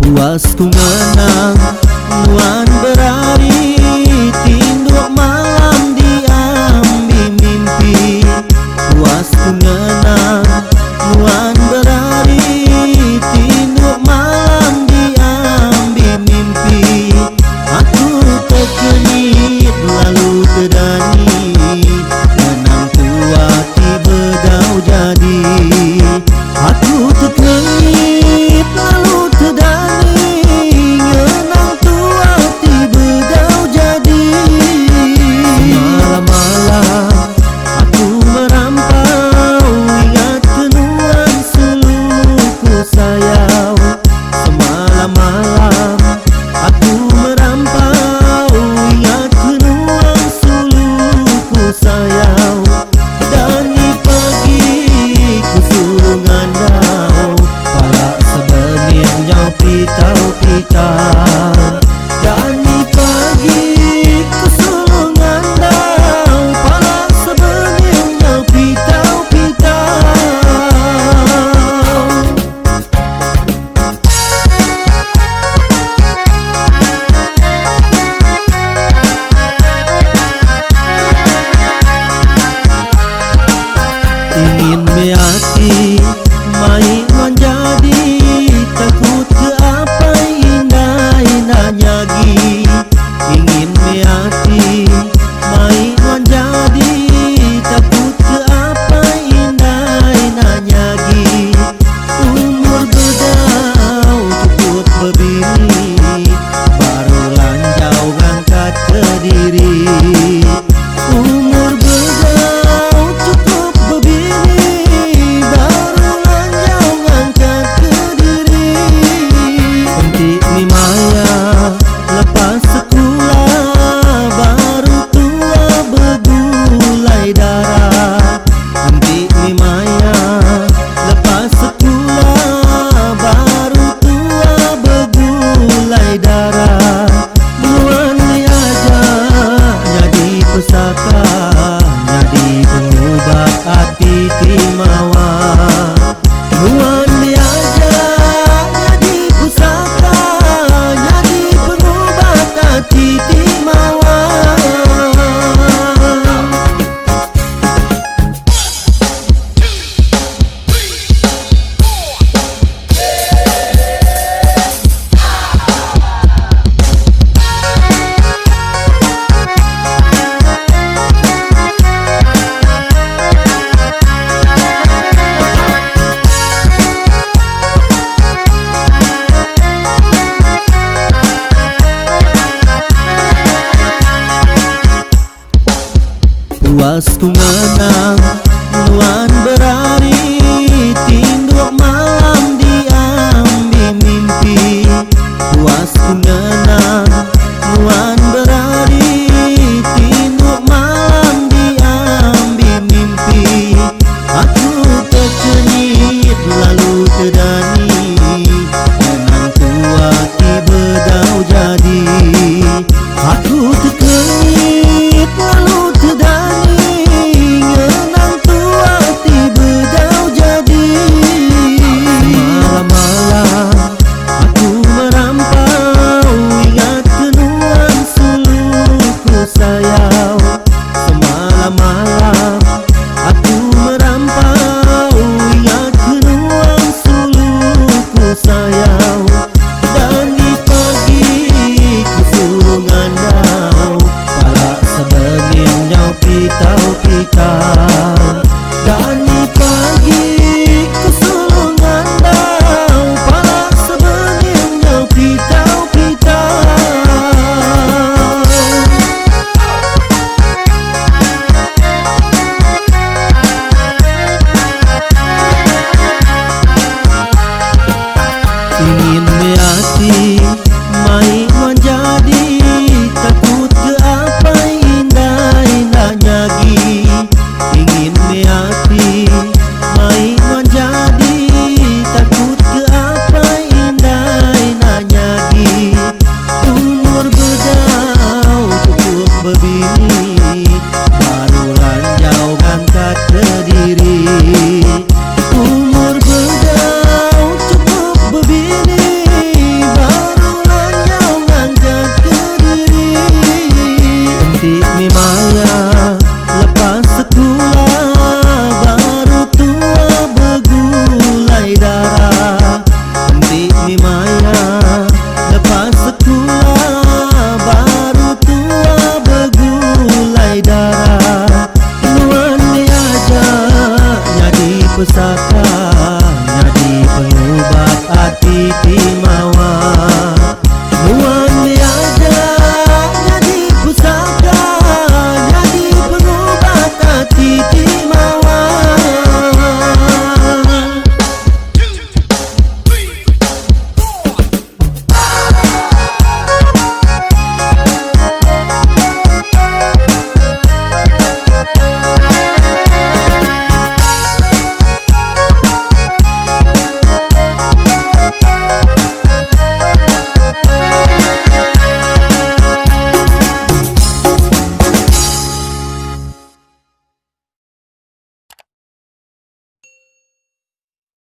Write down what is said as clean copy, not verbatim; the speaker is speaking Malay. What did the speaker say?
Puas ku menang nuan berari, tinduk malam diambil mimpi. Puas ku menang nuan berari, tinduk malam diambil mimpi. Aku terkenit lalu terdani, menang tua tiba dau jadi. Aku terkenit lalu terdani, menang tua tiba dau jadi. Malam-malam aku merampau, ingat kenuan suluku sayau. Semalam-malam aku merampau, ingat kenuan suluku sayau. Dan di pagi ku suruh ngandau, palak sebenir nyau pitau-pitau. Dan di pagi ku suruh ngandau, palak sebenir nyau pitau-pitau. Ingin meati mai menjadi, takut ke apa indah-indah nyagi. Ingin meati mai menjadi, takut ke apa indah-indah nyagi. Umur bedau cukup berbini, baru lanjau ngangkat ke diri. Umur bedau cukup berbini, baru lanjau ngangkat ke diri. Pentik mi maya lepas sekolah, baru tua bergulai darah. Pentik mi maya lepas sekolah, baru tua bergulai darah. Nuan diajak jadi pesaka, jadi pengubat hati timawa. Nuan diajak jadi pusaka, jadi pengubat hati timawa. Puas ku menang nuan berari, tinduk malam diambil mimpi. Puas ku menang nuan berari, tinduk malam diambil mimpi. Aku tercenit lalu terdani, menang tua tiba dau jadi. Aku terkenit lalu terdani, menang tua tiba dau jadi. Malam-malam aku merampau, ingat kenuan suluku sayau. Semalam-malam aku merampau, ingat kenuan suluku sayau. Dan di pagi ku suruh ngandau, palak sebenir nyau pitau-pitau. Dan di pagi ku suruh ngandau, palak sebenir nyau pitau-pitau. Ingin meati